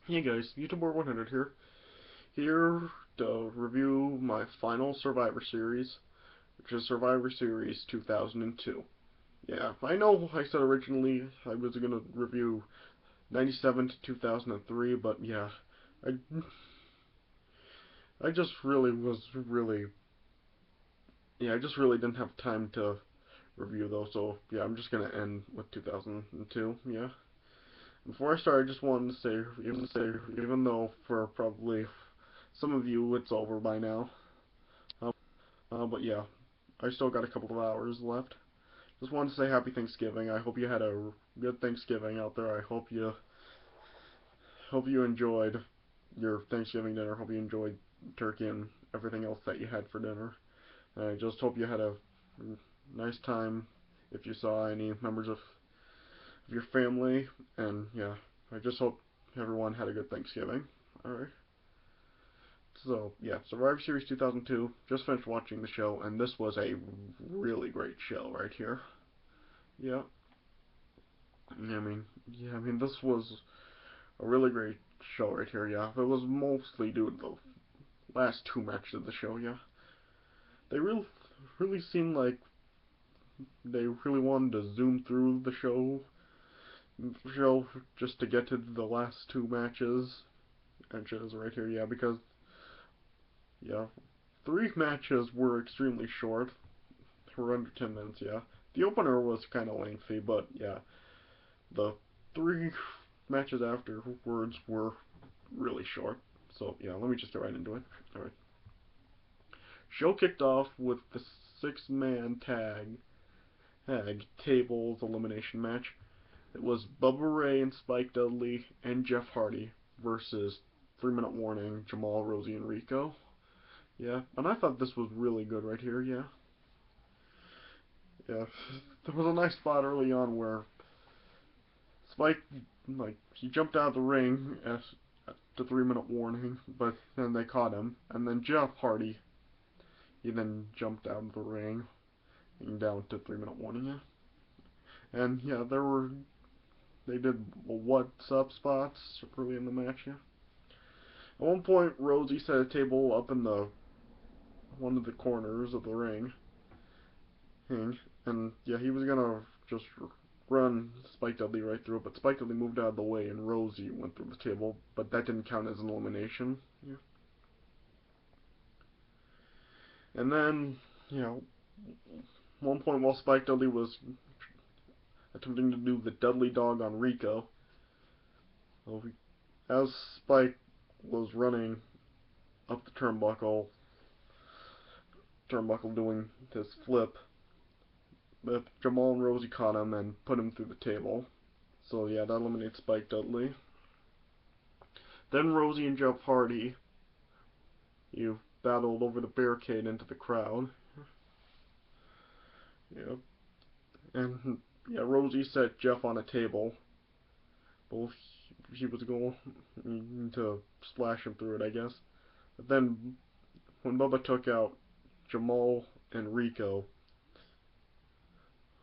Hey guys, YouTuber 100 here to review my final Survivor Series, which is Survivor Series 2002. Yeah, I know I said originally I was gonna review 97 to 2003, but yeah, I I just really was really yeah I just really didn't have time to review those, so yeah I'm just gonna end with 2002. Yeah. Before I start, I just wanted to even though for probably some of you it's over by now, but yeah, I still got a couple of hours left. Just wanted to say Happy Thanksgiving. I hope you had a good Thanksgiving out there. I hope you enjoyed your Thanksgiving dinner. Hope you enjoyed turkey and everything else that you had for dinner. And I just hope you had a nice time if you saw any members of your family. And yeah, I just hope everyone had a good Thanksgiving. Alright. So, yeah, Survivor Series 2002, just finished watching the show, and this was a really great show right here. Yeah, this was a really great show right here, yeah. It was mostly due to the last two matches of the show, yeah. They really seemed like they really wanted to zoom through the show just to get to the last two matches right here, yeah, because, yeah, three matches were extremely short. We're under 10 minutes, yeah. The opener was kind of lengthy, but yeah, the three matches afterwards were really short. So yeah, let me just get right into it. Alright. Show kicked off with the six-man tag tables elimination match. It was Bubba Ray and Spike Dudley and Jeff Hardy versus 3 Minute Warning, Jamal, Rosey, and Rico. Yeah, and I thought this was really good right here, yeah. Yeah, there was a nice spot early on where Spike, he jumped out of the ring at the 3 minute warning, but then they caught him. And then Jeff Hardy, he then jumped out of the ring and down to 3 minute warning, yeah. And yeah, they did what's up spots early in the match, yeah. At one point, Rosey set a table up in the one of the corners of the ring, and yeah, he was gonna just run Spike Dudley right through it, but Spike Dudley moved out of the way and Rosey went through the table, but that didn't count as an elimination. Yeah. And then, you know, one point while Spike Dudley was attempting to do the Dudley dog on Rico, well, as Spike was running up the turnbuckle doing his flip, but Jamal and Rosey caught him and put him through the table. So yeah, that eliminates Spike Dudley. Then Rosey and Jeff Hardy, you battled over the barricade into the crowd. Yeah, and yeah, Rosey set Jeff on a table. Well, he was going to splash him through it, I guess. But then when Bubba took out Jamal and Rico,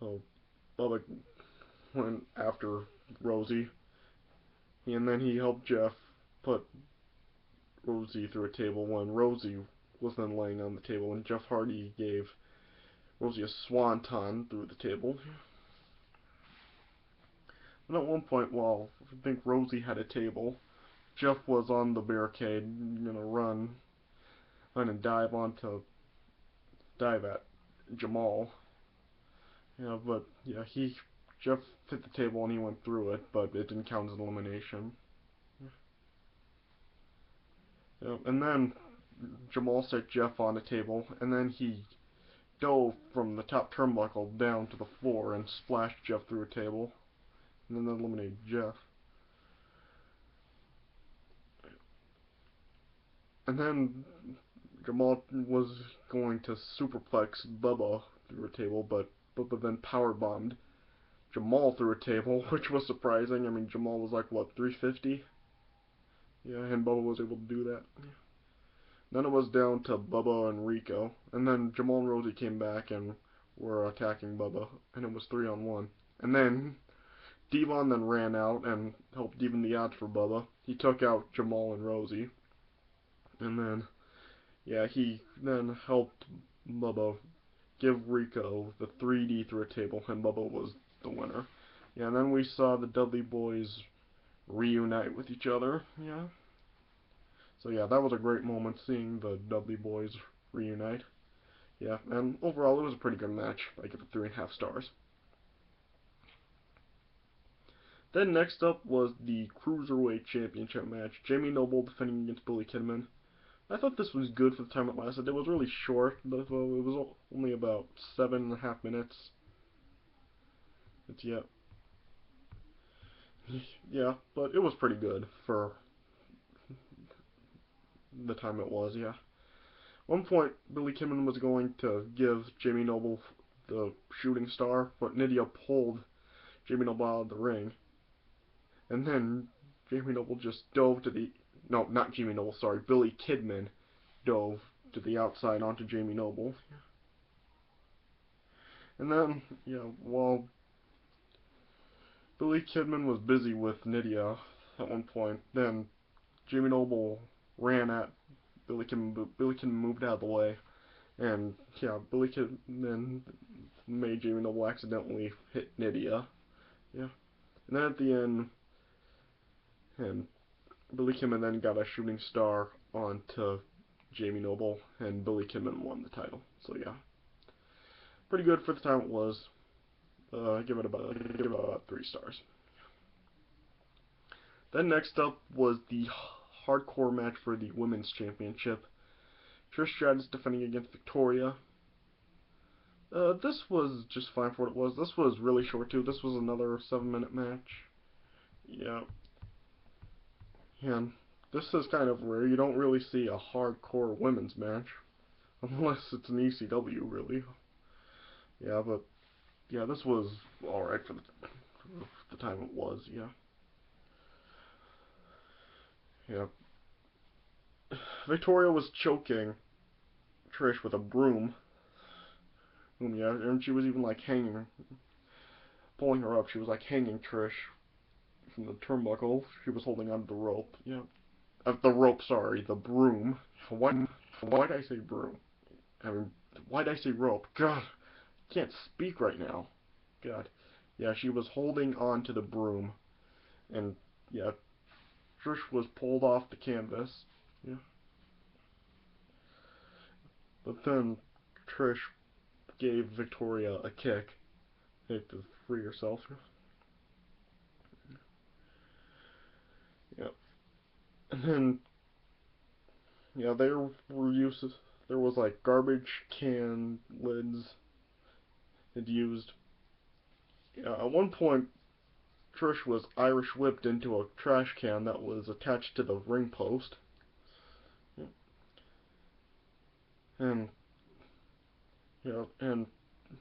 oh, Bubba went after Rosey, and then he helped Jeff put Rosey through a table when Rosey was then laying on the table, and Jeff Hardy gave Rosey a swanton through the table. And at one point, while I think Rosey had a table, Jeff was on the barricade, gonna run and dive at Jamal. Yeah, but yeah, Jeff hit the table and he went through it, but it didn't count as an elimination. Yeah, and then Jamal set Jeff on a table, and then he dove from the top turnbuckle down to the floor and splashed Jeff through a table, and then that eliminated Jeff. And then Jamal was going to superplex Bubba through a table, but Bubba then powerbombed Jamal through a table, which was surprising. I mean, Jamal was like, what, 350? Yeah, and Bubba was able to do that. Then it was down to Bubba and Rico, and then Jamal and Rosey came back and were attacking Bubba, and it was 3-on-1. And then Devon then ran out and helped even the odds for Bubba. He took out Jamal and Rosey. And then, yeah, he then helped Bubba give Rico the 3D through a table, and Bubba was the winner. Yeah, and then we saw the Dudley boys reunite with each other. Yeah. So yeah, that was a great moment seeing the Dudley boys reunite. Yeah, and overall it was a pretty good match. I give it 3.5 stars. Then next up was the Cruiserweight Championship match. Jamie Noble defending against Billy Kidman. I thought this was good for the time it lasted. It was really short, but it was only about 7.5 minutes. Yeah, yeah, but it was pretty good for the time it was. Yeah. One point, Billy Kidman was going to give Jamie Noble the shooting star, but Nydia pulled Jamie Noble out of the ring, and then Jamie Noble just dove to the no, not Jamie Noble, sorry, Billy Kidman dove to the outside onto Jamie Noble. And then, yeah, while Billy Kidman was busy with Nydia at one point, then Jamie Noble ran at Billy Kidman, but Billy Kidman moved out of the way, and yeah, Billy Kidman made Jamie Noble accidentally hit Nydia. Yeah. And then at the end, and Billy Kidman then got a shooting star onto Jamie Noble, and Billy Kidman won the title. So yeah, pretty good for the time it was. I give it about 3 stars. Then next up was the hardcore match for the Women's Championship. Trish Stratus defending against Victoria. This was just fine for what it was. This was really short too. This was another 7-minute match. Yeah. And this is kind of rare. You don't really see a hardcore women's match. Unless it's an ECW, really. Yeah, but yeah, this was alright for the time it was, yeah. Yeah. Victoria was choking Trish with a broom. Yeah, and she was even like hanging, pulling her up. She was like hanging Trish from the turnbuckle. She was holding onto the rope. Yeah, the rope. Sorry, the broom. Why'd I say broom? I mean, why'd I say rope? God, I can't speak right now. God. Yeah, she was holding on to the broom, and yeah, Trish was pulled off the canvas. Yeah, but then Trish gave Victoria a kick to free herself. Yeah. And then, yeah, there were uses. There was like garbage can lids had used. Yeah, at one point, Trish was Irish whipped into a trash can that was attached to the ring post. Yeah. And and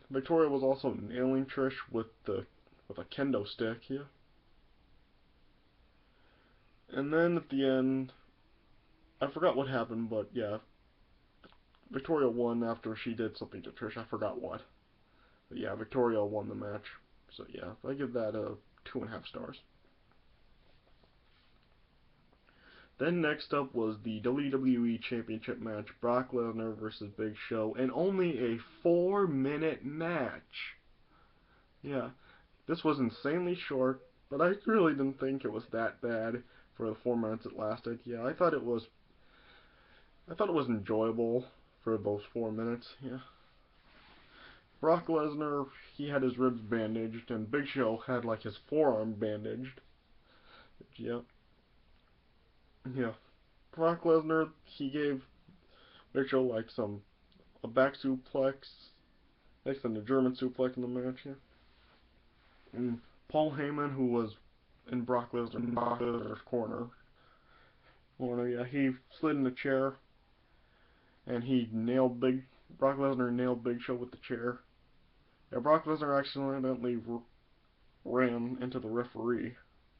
Victoria was also nailing Trish with a kendo stick. Yeah. And then at the end, I forgot what happened, but yeah, Victoria won after she did something to Trish. I forgot what. But yeah, Victoria won the match. So yeah, I give that a 2.5 stars. Then next up was the WWE Championship match, Brock Lesnar versus Big Show, and only a 4-minute match. Yeah, this was insanely short, but I really didn't think it was that bad for the 4 minutes it lasted. Yeah, I thought it was enjoyable for those 4 minutes. Yeah. Brock Lesnar, he had his ribs bandaged, and Big Show had like his forearm bandaged. Yeah. Yeah. Brock Lesnar, he gave Big Show like a back suplex, next to the German suplex in the match. Yeah. And Paul Heyman, who was in Brock Lesnar's corner, yeah, he slid in the chair, and Brock Lesnar nailed Big Show with the chair. Yeah, Brock Lesnar accidentally ran into the referee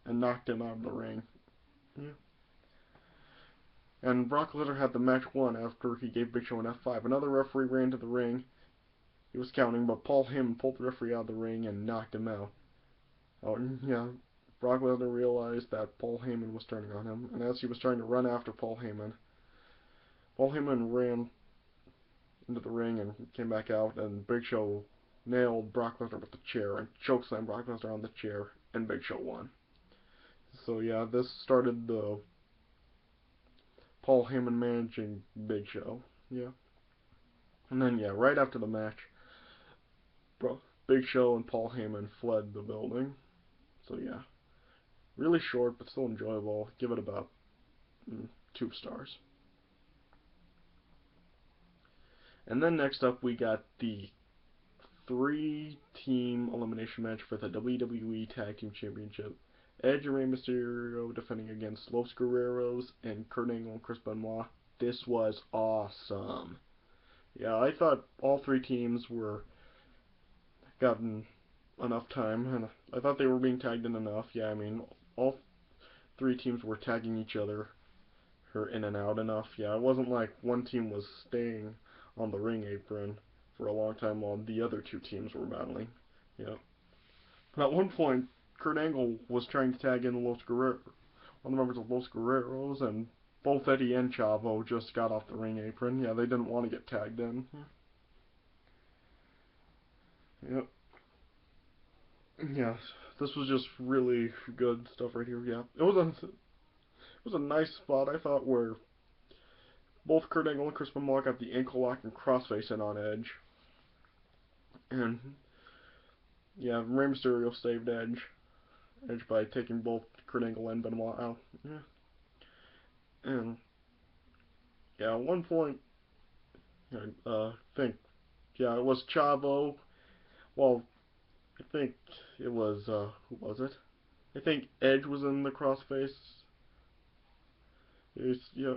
and knocked him out of the ring. Yeah. And Brock Lesnar had the match won after he gave Big Show an F5. Another referee ran to the ring. He was counting, but Paul Heyman pulled the referee out of the ring and knocked him out. Oh, and yeah, Brock Lesnar realized that Paul Heyman was turning on him, and as he was trying to run after Paul Heyman ran into the ring and came back out, and Big Show nailed Brock Lesnar with the chair and chokeslammed Brock Lesnar on the chair, and Big Show won. So yeah, this started the Paul Heyman managing Big Show. Yeah. And then yeah, right after the match, Big Show and Paul Heyman fled the building. So yeah, really short but still enjoyable. Give it about 2 stars. And then next up we got the 3-team elimination match for the WWE Tag Team Championship. Edge and Rey Mysterio defending against Los Guerreros and Kurt Angle and Chris Benoit. This was awesome. Yeah, I thought all 3 teams were gotten enough time, and I thought they were being tagged in enough. Yeah, I mean, all 3 teams were tagging each other in and out enough. Yeah, it wasn't like one team was staying on the ring apron for a long time while the other 2 teams were battling. Yeah. But at one point, Kurt Angle was trying to tag in one of the members of Los Guerreros, and both Eddie and Chavo just got off the ring apron. Yeah, they didn't want to get tagged in. Yep. Yeah, this was just really good stuff right here. Yeah, it was a nice spot I thought where both Kurt Angle and Chris Benoit got the ankle lock and crossface in on Edge, and yeah, Rey Mysterio saved Edge by taking both Kurt Angle and Benoit out. Yeah, and yeah, at one point, I think yeah, it was Chavo. Well, I think it was who was it? I think Edge was in the crossface. Yeah,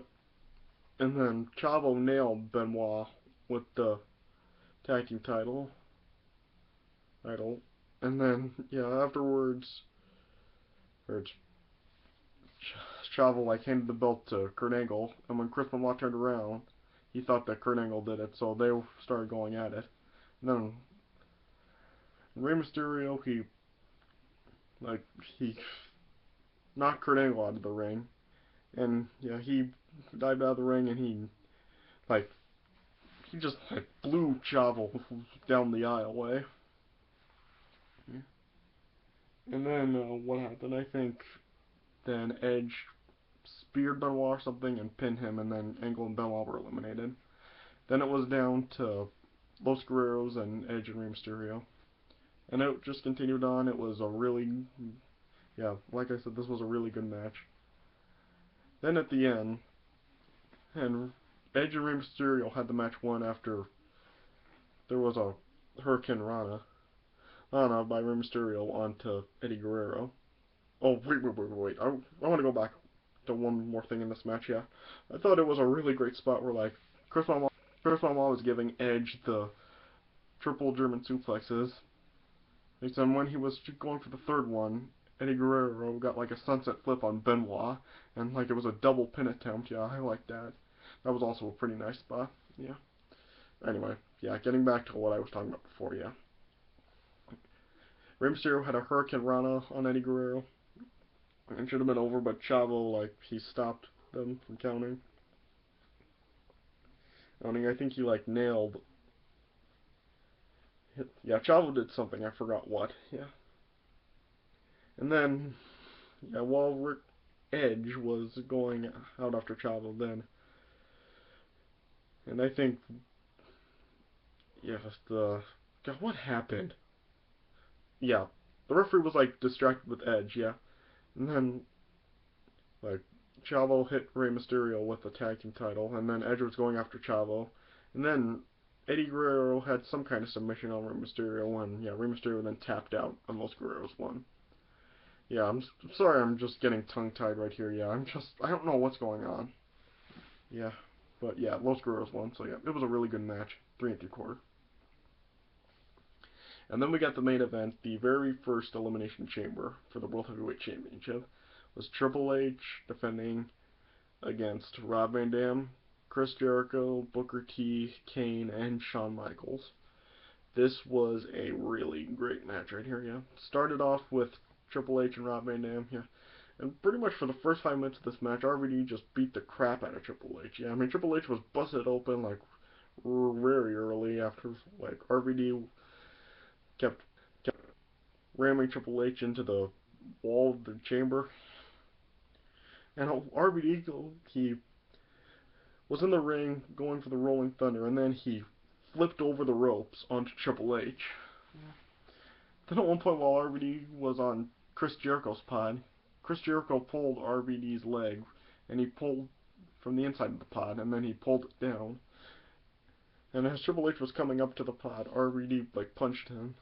and then Chavo nailed Benoit with the tag team title, and then yeah, afterwards, or Chavo like handed the belt to Kurt Angle, and when Chris Benoit turned around, he thought that Kurt Angle did it, so they started going at it. And then Rey Mysterio, he knocked Kurt Angle out of the ring, and yeah, he dived out of the ring, and like he just like blew Chavo down the aisleway. And then what happened? I think then Edge speared Benoit or something and pinned him, and then Angle and Benoit were eliminated. Then it was down to Los Guerreros and Edge and Rey Mysterio. And it just continued on. It was a really, yeah, like I said, this was a really good match. Then at the end, and Edge and Rey Mysterio had the match won after there was a Hurricane Rana by Rey Mysterio onto Eddie Guerrero. Oh, wait. I want to go back to one more thing in this match, yeah. I thought it was a really great spot where, like, Chris Benoit was giving Edge the triple German suplexes. And when he was going for the third one, Eddie Guerrero got, like, a sunset flip on Benoit, and, like, it was a double pin attempt. Yeah, I like that. That was also a pretty nice spot, yeah. Anyway, yeah, getting back to what I was talking about before, yeah. Rey Mysterio had a Hurricane Rana on Eddie Guerrero. It should have been over, but Chavo, like, he stopped them from counting. I think he, like, nailed. Yeah, Chavo did something, I forgot what, yeah. And then, yeah, while Edge was going out after Chavo then, and I think, yeah, God, what happened? Yeah, the referee was, like, distracted with Edge, yeah. And then, like, Chavo hit Rey Mysterio with the tag team title, and then Edge was going after Chavo, and then Eddie Guerrero had some kind of submission on Rey Mysterio, and yeah, Rey Mysterio then tapped out, and Los Guerreros won. Yeah, I'm sorry, I'm just getting tongue-tied right here. Yeah, I don't know what's going on. Yeah, but yeah, Los Guerreros won, so yeah, it was a really good match, 3 3/4. And then we got the main event, the very first Elimination Chamber for the World Heavyweight Championship. Was Triple H defending against Rob Van Dam, Chris Jericho, Booker T, Kane, and Shawn Michaels. This was a really great match right here, yeah. Started off with Triple H and Rob Van Dam. Yeah. And pretty much for the first 5 minutes of this match, RVD just beat the crap out of Triple H. Yeah, I mean, Triple H was busted open, like, very early after, like, RVD kept ramming Triple H into the wall of the chamber. And RVD, he was in the ring going for the Rolling Thunder, and then he flipped over the ropes onto Triple H. Then at one point while RVD was on Chris Jericho's pod, Chris Jericho pulled RVD's leg, and he pulled from the inside of the pod, and then he pulled it down. And as Triple H was coming up to the pod, RVD, like, punched him,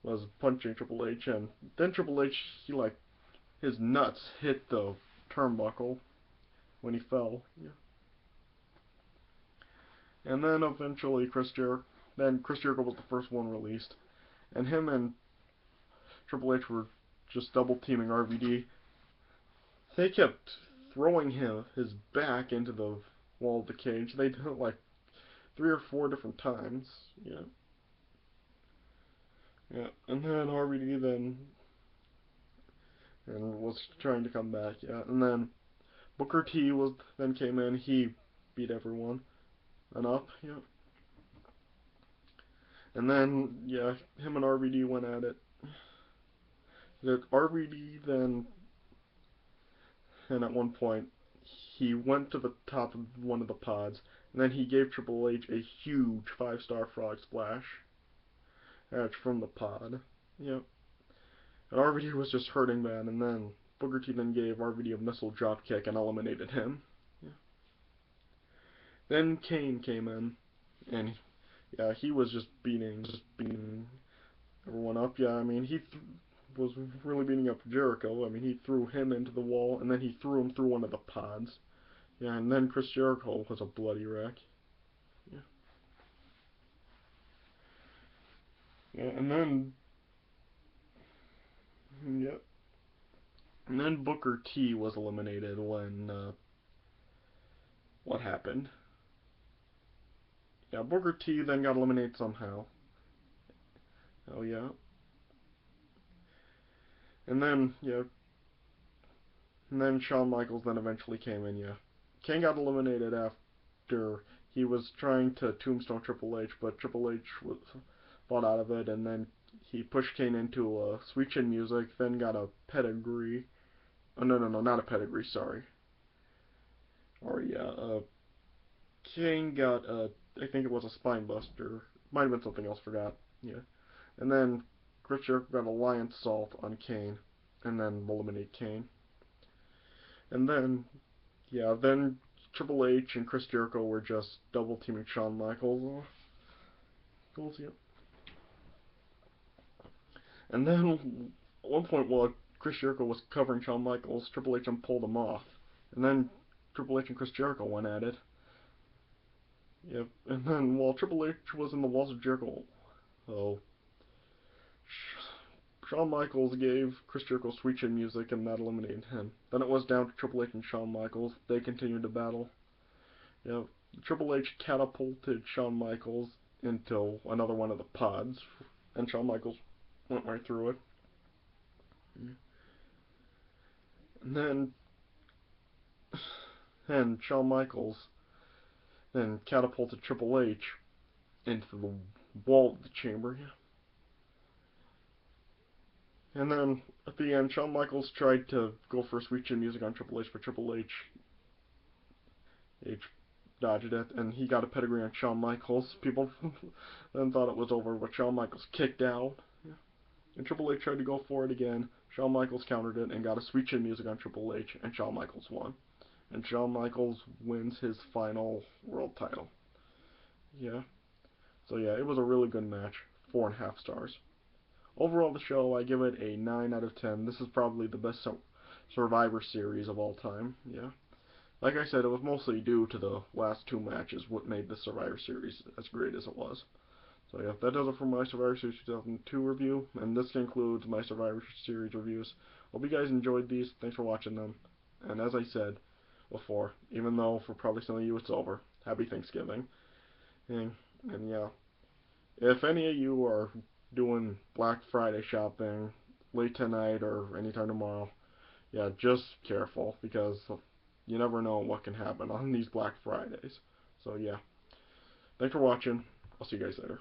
was punching Triple H, and then Triple H, he, like, his nuts hit the turnbuckle when he fell. Yeah. And then eventually Chris Jericho was the first one released, and him and Triple H were just double teaming RVD. They kept throwing his back into the wall of the cage. They did it like 3 or 4 different times. Yeah. Yeah. And then RVD was trying to come back. Yeah. And then Booker T came in. He beat everyone. And up. Yeah. And then him and RVD went at it. RVD then, and at one point, he went to the top of one of the pods, and then he gave Triple H a huge 5-star frog splash. That's from the pod. Yep. And RVD was just hurting bad, and then Booker T then gave RVD a missile dropkick and eliminated him. Yeah. Then Kane came in, and he was just beating everyone up. Yeah, I mean, he was really beating up Jericho. I mean, he threw him into the wall, and then he threw him through one of the pods. Yeah, and then Chris Jericho was a bloody wreck. Yeah. Yeah, and then and then Booker T was eliminated when what happened? Yeah, Booker T then got eliminated somehow. Oh yeah. And then Shawn Michaels then eventually came in. Yeah, Kane got eliminated after he was trying to tombstone Triple H, but Triple H fought out of it, and then he pushed Kane into a Sweet Chin Music, then got a pedigree. Oh no, not a pedigree. Sorry. Or Kane got I think it was a spine buster. Might have been something else. Forgot. Yeah. And then Chris Jericho got a lion salt on Kane, and then eliminate Kane. And then then Triple H and Chris Jericho were just double teaming Shawn Michaels. And then at one point while Chris Jericho was covering Shawn Michaels, Triple H pulled him off. And then Triple H and Chris Jericho went at it. Yep. And then while Triple H was in the walls of Jericho, Shawn Michaels gave Chris Jericho Sweet Chin Music, and that eliminated him. Then it was down to Triple H and Shawn Michaels. They continued to battle. Yep. Triple H catapulted Shawn Michaels into another one of the pods, and Shawn Michaels went right through it. And then Shawn Michaels then catapulted Triple H into the wall of the chamber. And then at the end, Shawn Michaels tried to go for Sweet Chin Music on Triple H, but Triple H dodged it, and he got a pedigree on Shawn Michaels. People then thought it was over, but Shawn Michaels kicked out. And Triple H tried to go for it again. Shawn Michaels countered it and got a Sweet Chin Music on Triple H, and Shawn Michaels won. And Shawn Michaels wins his final world title. Yeah. So it was a really good match. 4.5 stars. Overall, the show, I give it a 9 out of 10. This is probably the best Survivor Series of all time. Yeah. Like I said, it was mostly due to the last 2 matches what made the Survivor Series as great as it was. So that does it for my Survivor Series 2002 review, and this concludes my Survivor Series reviews. Hope you guys enjoyed these. Thanks for watching them. And as I said before, even though for probably some of you it's over, happy Thanksgiving. And if any of you are doing Black Friday shopping, late tonight or anytime tomorrow. Yeah, just careful because you never know what can happen on these Black Fridays. So yeah, thanks for watching. I'll see you guys later.